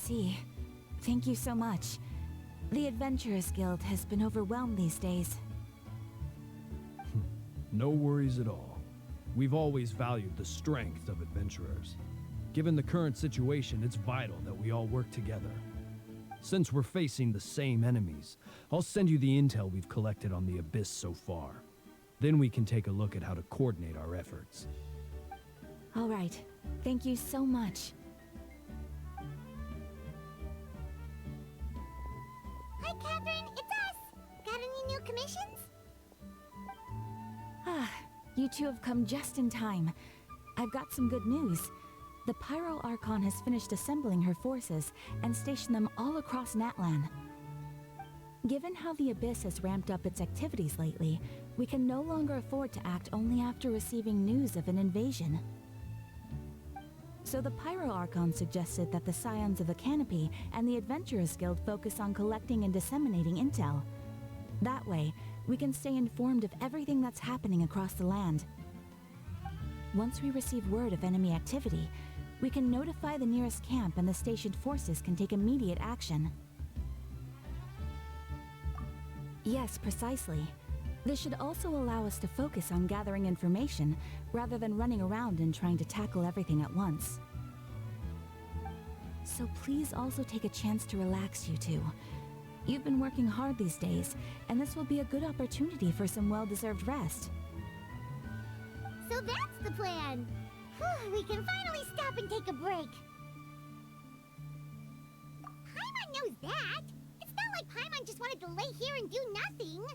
see. Thank you so much. The Adventurers Guild has been overwhelmed these days. No worries at all. We've always valued the strength of adventurers. Given the current situation, it's vital that we all work together. Since we're facing the same enemies, I'll send you the intel we've collected on the Abyss so far. Then we can take a look at how to coordinate our efforts. All right. Thank you so much. Hi, Catherine. It's us. Got any new commissions? Ah, you two have come just in time. I've got some good news. The Pyro Archon has finished assembling her forces and stationed them all across Natlan. Given how the Abyss has ramped up its activities lately, we can no longer afford to act only after receiving news of an invasion. So the Pyro Archon suggested that the Scions of the Canopy and the Adventurers Guild focus on collecting and disseminating intel. That way, we can stay informed of everything that's happening across the land. Once we receive word of enemy activity, we can notify the nearest camp and the stationed forces can take immediate action. Yes, precisely. This should also allow us to focus on gathering information rather than running around and trying to tackle everything at once. So please also take a chance to relax, you two. You've been working hard these days, and this will be a good opportunity for some well-deserved rest. So that's the plan. Whew, we can finally stop and take a break. Paimon knows that. It's not like Paimon just wanted to lay here and do nothing.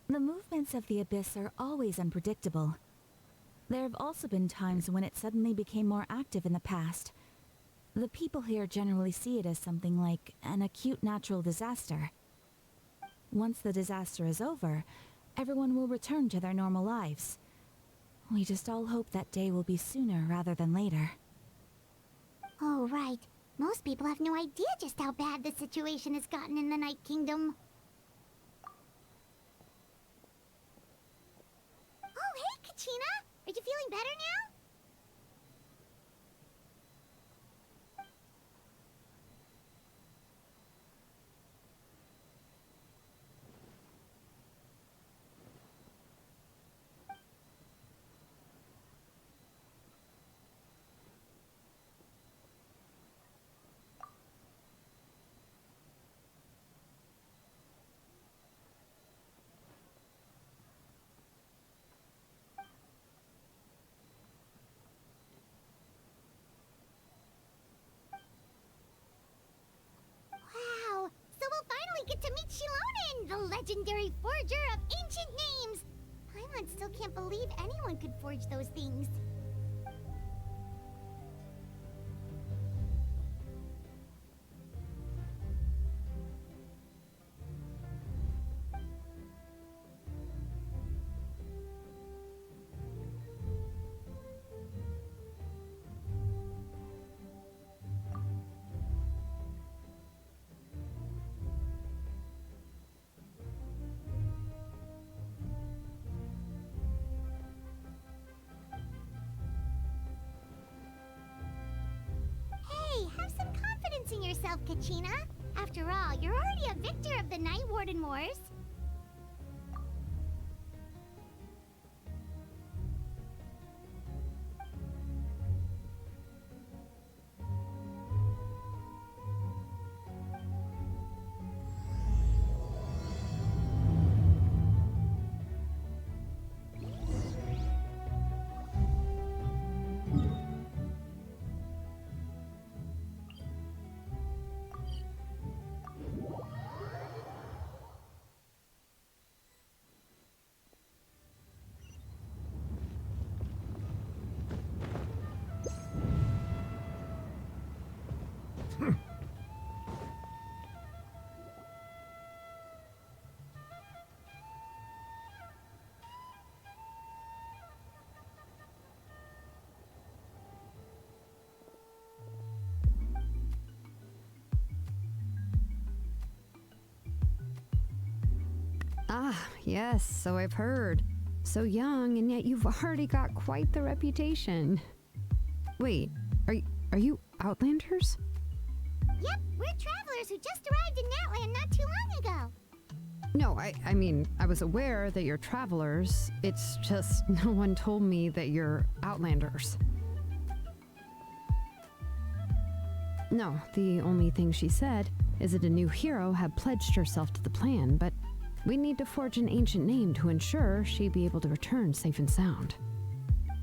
The movements of the Abyss are always unpredictable. There have also been times when it suddenly became more active in the past. The people here generally see it as something like an acute natural disaster. Once the disaster is over, everyone will return to their normal lives. We just all hope that day will be sooner rather than later. Oh, right. Most people have no idea just how bad the situation has gotten in the Night Kingdom. Oh, hey, Kachina! Are you feeling better now? Wow! So we'll finally get to meet Xilonen, the legendary forger of ancient names! Paimon still can't believe anyone could forge those things. Hey, have some confidence in yourself, Kachina. After all, you're already a victor of the Night Warden Wars. Ah, yes, so I've heard. So young, and yet you've already got quite the reputation. Wait, Are you Outlanders? Yep, we're travelers who just arrived in Natlan not too long ago. No, I mean, I was aware that you're travelers. It's just no one told me that you're Outlanders. No, the only thing she said is that a new hero had pledged herself to the plan, but we need to forge an ancient name to ensure she'd be able to return safe and sound.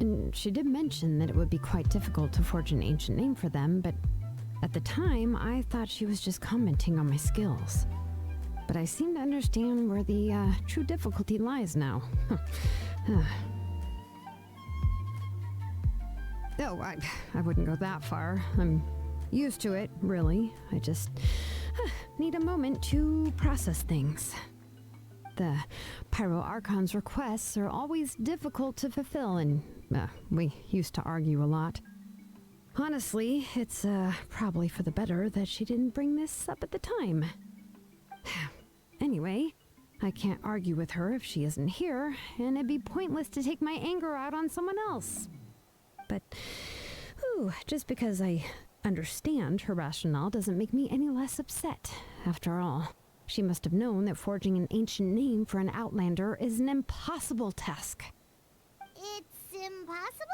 And she did mention that it would be quite difficult to forge an ancient name for them, but at the time, I thought she was just commenting on my skills. But I seem to understand where the true difficulty lies now. Oh, I wouldn't go that far. I'm used to it, really. I just need a moment to process things. The Pyro Archon's requests are always difficult to fulfill, and we used to argue a lot. Honestly, it's probably for the better that she didn't bring this up at the time. Anyway, I can't argue with her if she isn't here, and it'd be pointless to take my anger out on someone else. But, just because I understand her rationale doesn't make me any less upset. After all, she must have known that forging an ancient name for an Outlander is an impossible task. It's impossible?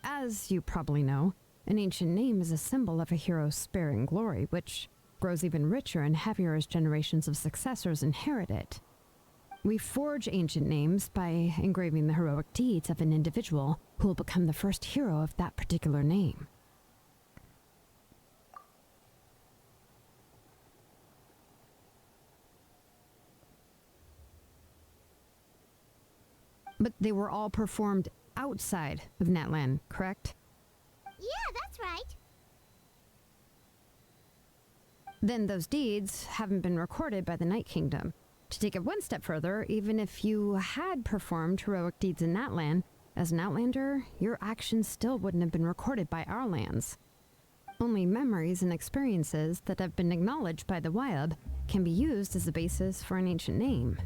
As you probably know, an ancient name is a symbol of a hero's spirit and glory, which grows even richer and heavier as generations of successors inherit it. We forge ancient names by engraving the heroic deeds of an individual who will become the first hero of that particular name. But they were all performed outside of Natlan, correct? Yeah, that's right. Then those deeds haven't been recorded by the Night Kingdom. To take it one step further, even if you had performed heroic deeds in Natlan, as an Outlander, your actions still wouldn't have been recorded by our lands. Only memories and experiences that have been acknowledged by the Wayob can be used as a basis for an ancient name.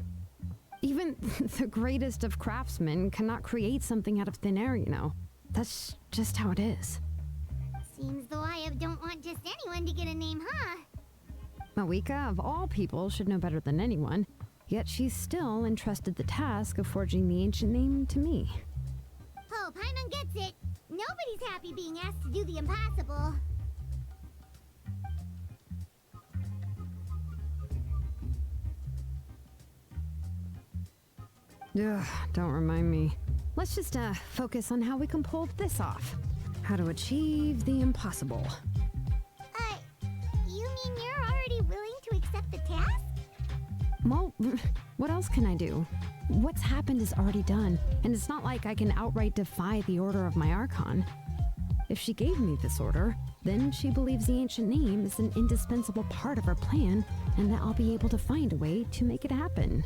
Even the greatest of craftsmen cannot create something out of thin air, you know. That's just how it is. Seems the Wayob don't want just anyone to get a name, huh? Mawika, of all people, should know better than anyone, yet she's still entrusted the task of forging the ancient name to me. Oh, Paimon gets it. Nobody's happy being asked to do the impossible. Ugh, don't remind me. Let's just focus on how we can pull this off. How to achieve the impossible. You mean you're already willing to accept the task? Well, what else can I do? What's happened is already done, and it's not like I can outright defy the order of my Archon. If she gave me this order, then she believes the ancient name is an indispensable part of her plan, and that I'll be able to find a way to make it happen.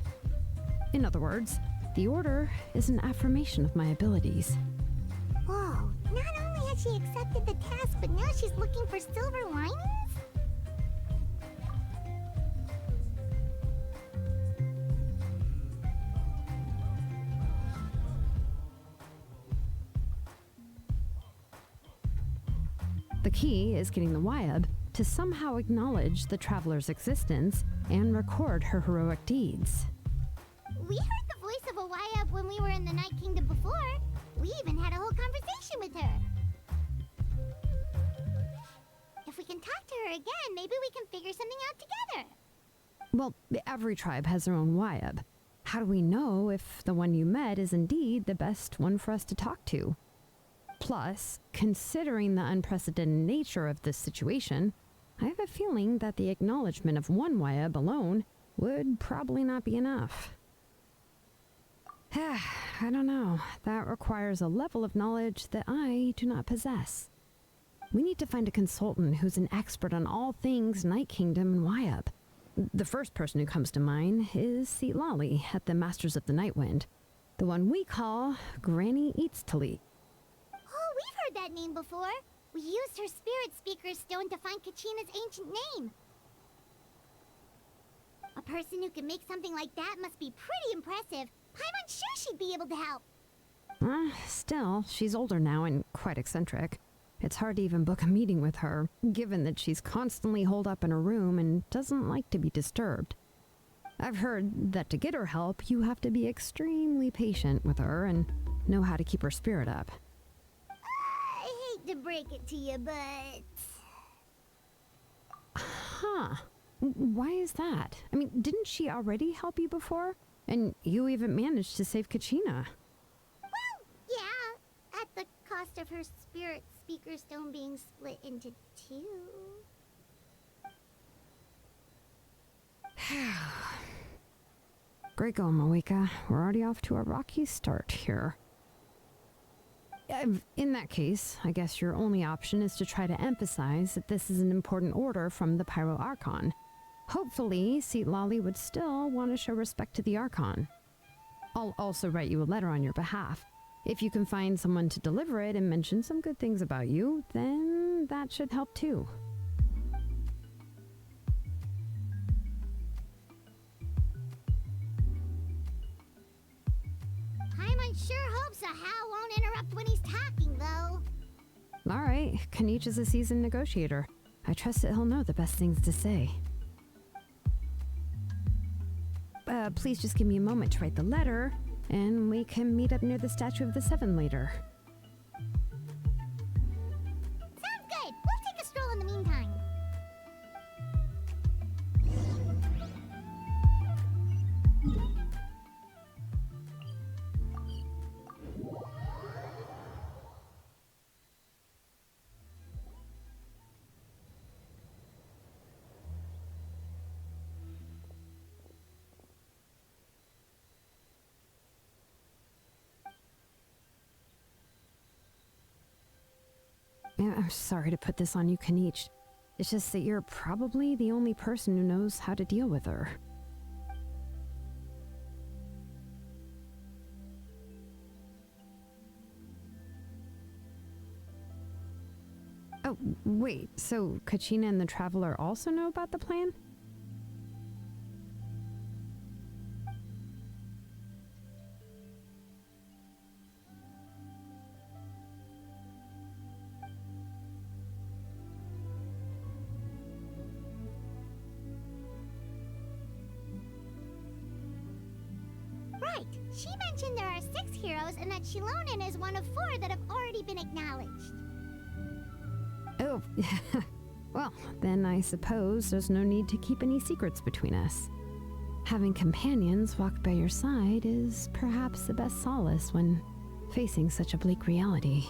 In other words, the order is an affirmation of my abilities. Whoa, not only has she accepted the task, but now she's looking for silver linings? The key is getting the Wayob to somehow acknowledge the traveler's existence and record her heroic deeds. We heard the voice of a Wayob when we were in the Night Kingdom before. We even had a whole conversation with her. If we can talk to her again, maybe we can figure something out together. Well, every tribe has their own Wayob. How do we know if the one you met is indeed the best one for us to talk to? Plus, considering the unprecedented nature of this situation, I have a feeling that the acknowledgement of one Wayob alone would probably not be enough. I don't know. That requires a level of knowledge that I do not possess. We need to find a consultant who's an expert on all things Night Kingdom and Wayob. The first person who comes to mind is Citlali at the Masters of the Nightwind, the one we call Granny Citlali. Oh, we've heard that name before. We used her spirit speaker stone to find Kachina's ancient name. A person who can make something like that must be pretty impressive. Paimon's sure she'd be able to help. Still, she's older now and quite eccentric. It's hard to even book a meeting with her, given that she's constantly holed up in her room and doesn't like to be disturbed. I've heard that to get her help, you have to be extremely patient with her and know how to keep her spirit up. I hate to break it to you, but... Huh. Why is that? I mean, didn't she already help you before? And you even managed to save Kachina. Well, yeah, at the cost of her spirit speaker stone being split into two. Great going, Moeka. We're already off to a rocky start here. In that case, I guess your only option is to try to emphasize that this is an important order from the Pyro Archon. Hopefully, Citlali would still want to show respect to the Archon. I'll also write you a letter on your behalf. If you can find someone to deliver it and mention some good things about you, then that should help too. Paimon sure hopes a Hal won't interrupt when he's talking, though. Alright, Kinich is a seasoned negotiator. I trust that he'll know the best things to say. Please just give me a moment to write the letter, and we can meet up near the Statue of the Seven later. Sounds good. We'll take a stroll in the meantime. I'm sorry to put this on you, Kinich. It's just that you're probably the only person who knows how to deal with her. Oh, wait, so Kachina and the Traveler also know about the plan? Right. She mentioned there are 6 heroes and that Xilonen is one of 4 that have already been acknowledged. Oh, well, then I suppose there's no need to keep any secrets between us. Having companions walk by your side is perhaps the best solace when facing such a bleak reality.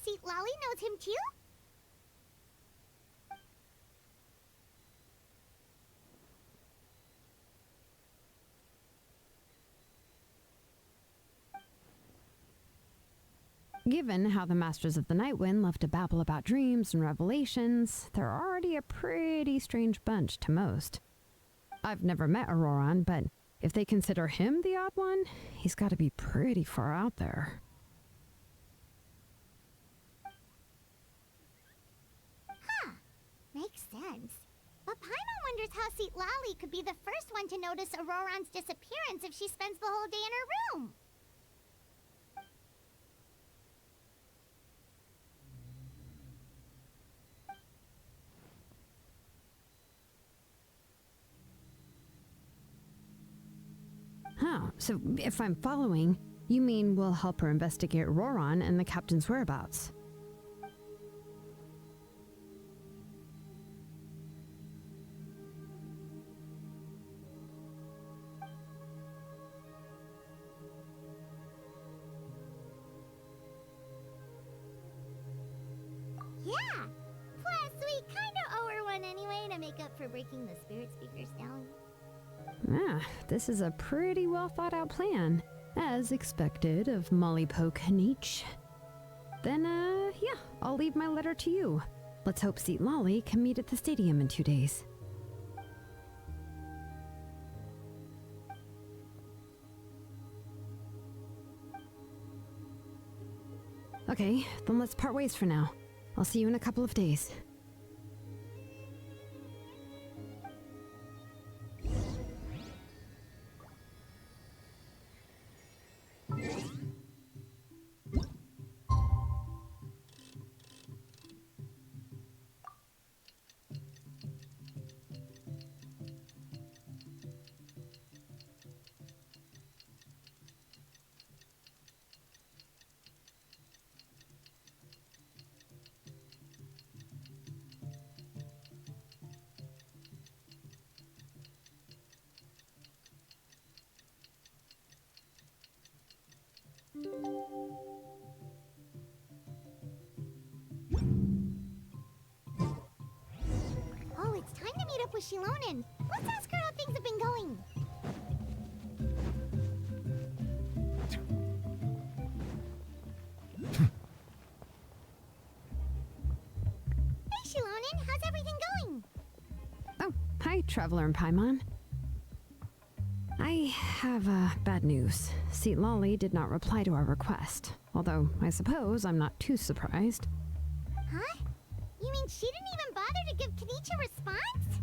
Citlali knows him too? Given how the Masters of the Nightwind love to babble about dreams and revelations, they're already a pretty strange bunch to most. I've never met Ororon, but if they consider him the odd one, he's got to be pretty far out there. Huh. Makes sense. But Paimon wonders how Citlali could be the first one to notice Ororon's disappearance if she spends the whole day in her room. Oh, so if I'm following, you mean we'll help her investigate Ororon and the captain's whereabouts? Yeah. Plus, we kinda owe her one anyway to make up for breaking the spirit speakers down. Ah, this is a pretty well thought out plan, as expected of Mollypo Kinich. Then, yeah, I'll leave my letter to you. Let's hope Citlali can meet at the stadium in 2 days. Okay, then let's part ways for now. I'll see you in a couple of days. Oh, it's time to meet up with Xilonen. Let's ask her how things have been going. Hey, Xilonen, how's everything going? Oh, hi, Traveler and Paimon. I have bad news. Citlali did not reply to our request, although I suppose I'm not too surprised. Huh? You mean she didn't even bother to give Kinich a response?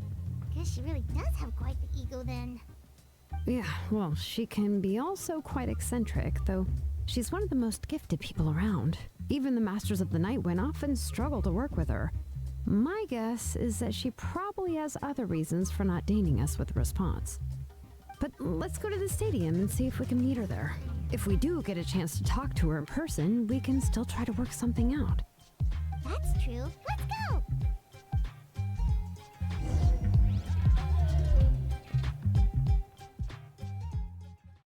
Guess she really does have quite the ego then. Yeah, well, she can be also quite eccentric, though she's one of the most gifted people around. Even the Masters of the Night Wind often struggle to work with her. My guess is that she probably has other reasons for not deigning us with a response. But let's go to the stadium and see if we can meet her there. If we do get a chance to talk to her in person, we can still try to work something out. That's true. Let's go!